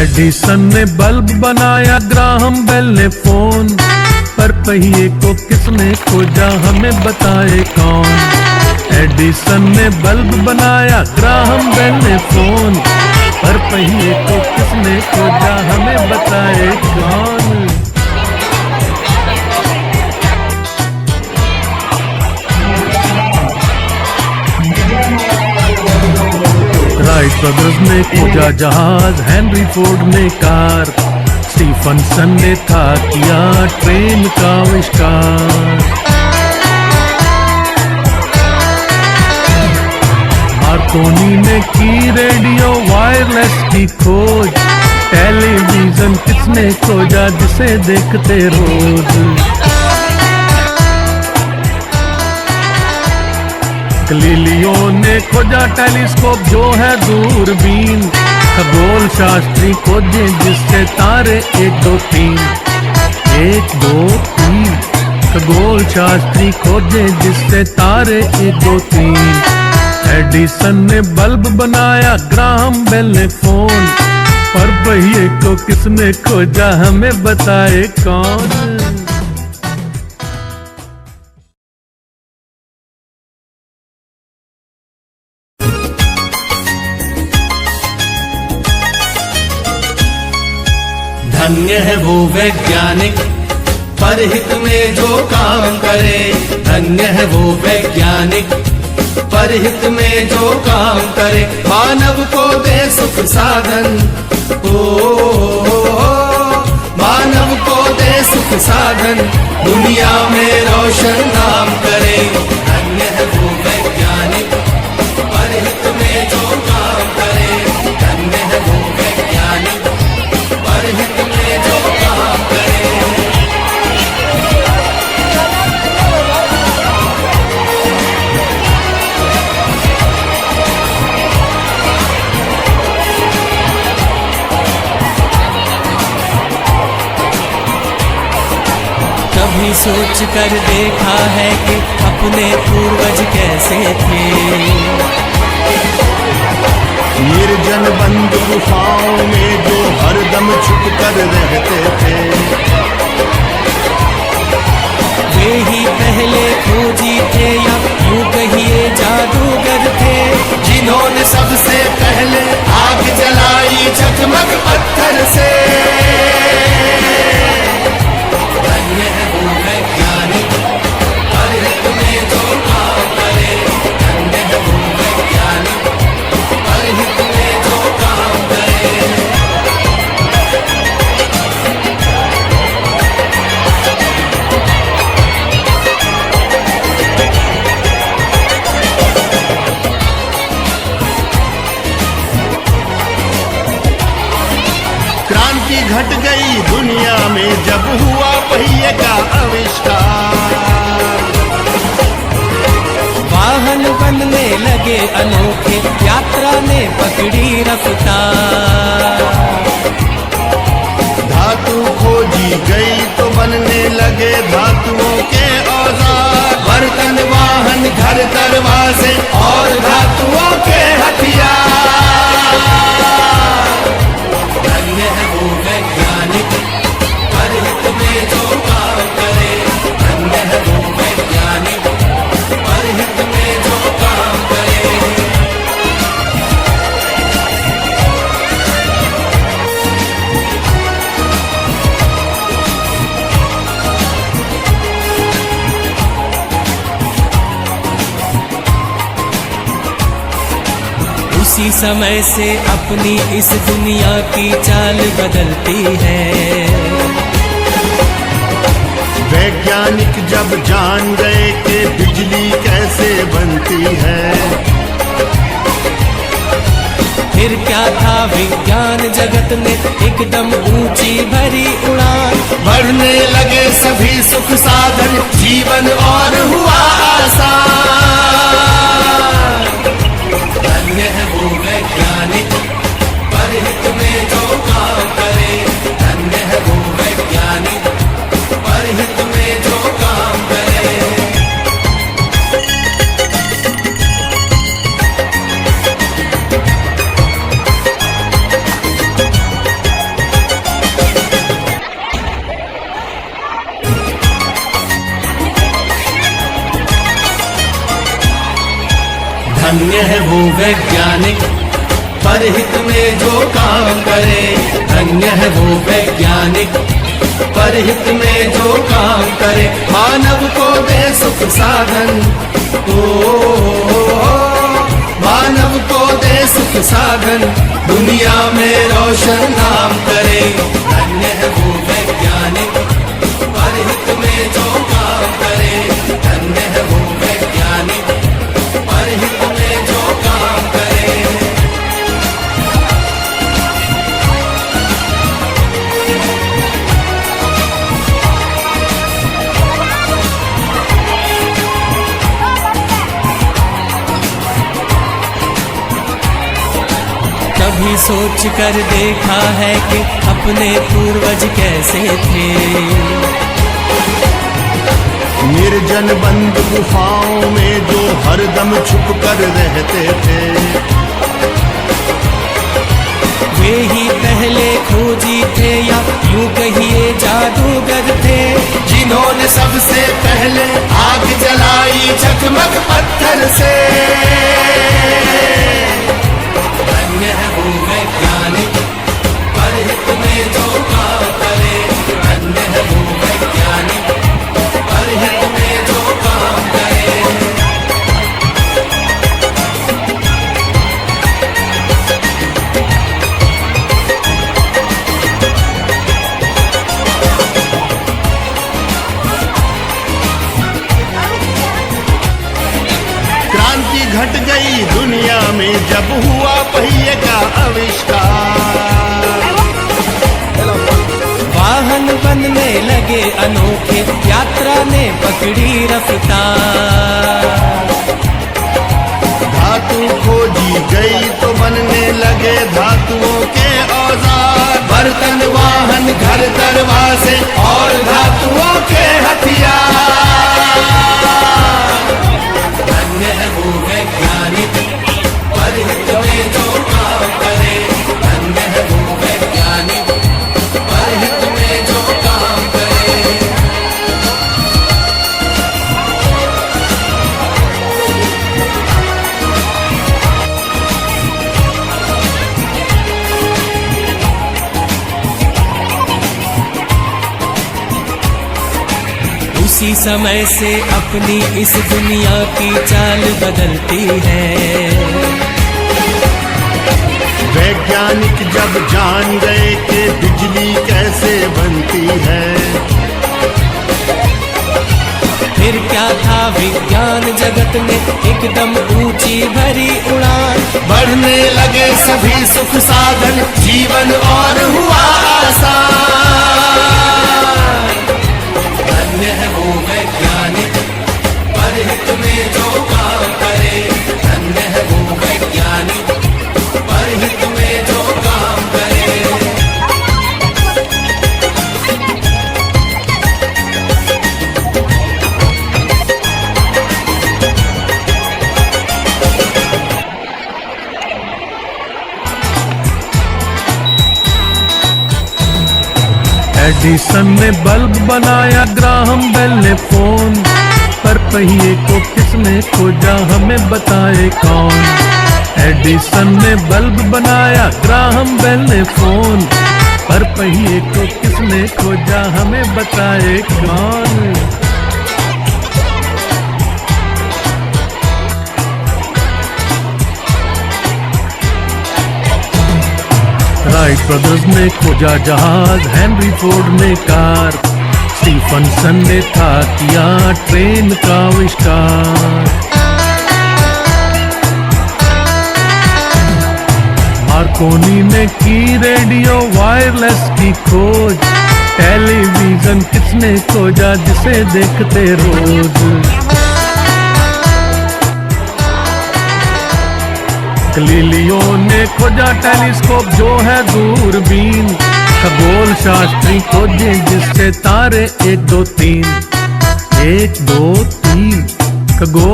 Edison ने bulb बनाया, Graham bell ने फोन, पर पहिए को किसने खोजा हमें बताए कौन। एडिसन ने बल्ब बनाया, ग्राहम बेल ने फोन, पर पहिए को किसने खोजा हमें बताए कौन। राइट ब्रदर्स ने खोजा जहाज, हेनरी फोर्ड ने कार, स्टीफनसन ने था किया ट्रेन का आविष्कार। मार्कोनी ने की रेडियो वायरलेस की खोज, टेलीविजन किसने खोजा जिसे देखते रोज। गलीलियो ने खोजा टेलीस्कोप जो है दूरबीन, खगोल शास्त्री खोजे जिससे तारे 1 2 3 1 2 3, खगोल शास्त्री खोजे जिससे तारे 1 2 3। एडिसन ने बल्ब बनाया, ग्राहम बेल ने फोन, पर पहिए को किसने खोजा हमें बताए कौन। धन्य है वो वैज्ञानिक परहित में जो काम करे, धन्य है वो वैज्ञानिक परहित में जो काम करे, मानव को दे सुख साधन, मानव को दे सुख साधन, दुनिया में रोशन नाम करे। धन्य है वो वैज्ञानिक परहित में जो काम करे, धन्य है वो वैज्ञानिक परहित में जो काम करे। कभी सोच कर देखा है कि अपने पूर्वज कैसे थे, निर्जन बंद गुफाओं में जो हरदम छुप कर रहते थे। वे ही पहले खोजी थे या यूं कहिए जादूगर थे, जिन्होंने सबसे पहले आग जलाई चकमक पत्थर से। धन्य है वो वैज्ञानिक परहित में जो काम करे, धन्य है वो वैज्ञानिक परहित में जो काम करे। क्रांति घट गई दुनिया में जब हुआ पहिए का आविष्कार, वाहन बनने लगे अनोखे, यात्रा ने पकड़ी रफ्तार। धातु खोजी गई तो बनने लगे धातुओं के औजार, बर्तन वाहन घर दरवाजे और धातुओं के हथियार। धन्य है वो वैज्ञानिक परहित में जो काम करे, धन्य है वो वैज्ञानिक परहित में जो काम करे। उसी समय से अपनी इस दुनिया की चाल बदलती है। वैज्ञानिक जब जान गए कि बिजली कैसे बनती है, फिर क्या था विज्ञान जगत ने एकदम ऊंची भरी उड़ान, बढ़ने लगे सभी सुख साधन, जीवन और हुआ आसान। धन्य है वो वैज्ञानिक परहित में जो काम करे, धन्य है वो वैज्ञानिक परहित में जो काम करे। धन्य है वो वैज्ञानिक परहित में जो काम करे। धन्य है वो वैज्ञानिक परहित में जो काम करे। मानव को दे सुख साधन, मानव को दे सुख साधन, दुनिया में रोशन नाम करे। धन्य है वो वैज्ञानिक परहित में जो काम करे। धन्य है वो वैज्ञानिक परहित में जो काम करे। कभी सोच कर देखा है कि अपने पूर्वज कैसे थे। निर्जन बंद गुफाओं में जो हरदम छुप कर रहते थे। वे ही पहले खोजी थे या यूं कहिए जादूगर थे, जिन्होंने सबसे पहले आग जलाई चकमक पत्थर से। धन्य है वो वैज्ञानिक परहित में जो काम करे। धन्य है वो वैज्ञानिक परहित में जो काम करे। क्रांति घट गई दुनिया में जब हुआ पहिए का आविष्कार। वाहन बनने लगे अनोखे, यात्रा ने पकड़ी रफ्तार। धातु खोजी गई तो बनने लगे धातुओं के औजार। बर्तन वाहन घर दरवाजे और धातुओं के हथियार। धन्य है वो वैज्ञानिक परहित में जो काम करे। धन्य है वो वैज्ञानिक परहित में जो काम करे। उसी समय से अपनी इस दुनिया की चाल बदलती है। वैज्ञानिक जब जान गए कि बिजली कैसे बनती है। फिर क्या था विज्ञान जगत में एकदम ऊंची भरी उड़ान। बढ़ने लगे सभी सुख साधन, जीवन और हुआ आसान। धन्य है वो वैज्ञानिक परहित में जो काम करे। धन्य है वो वैज्ञानिक परहित में जो काम करे। एडिसन ने बल्ब बनाया, ग्राहम बेल ने फोन, पर पहिए को किसने खोजा हमें बताए कौन। एडिसन ने बल्ब बनाया, ग्राहम बेल ने फोन, पर पहिए को किसने खोजा हमें बताए कौन। राइट ब्रदर्स ने खोजा जहाज, हेनरी फोर्ड ने कार, स्टीफनसन ने था किया ट्रेन का आविष्कार। मार्कोनी ने की रेडियो वायरलेस की खोज, टेलीविजन किसने खोजा जिसे देखते रोज। गलीलियो ने खोजा टेलीस्कोप जो है दूरबीन, खगोल शास्त्री खोजे जिससे तारे 1 2 3 1 2 3 खगोल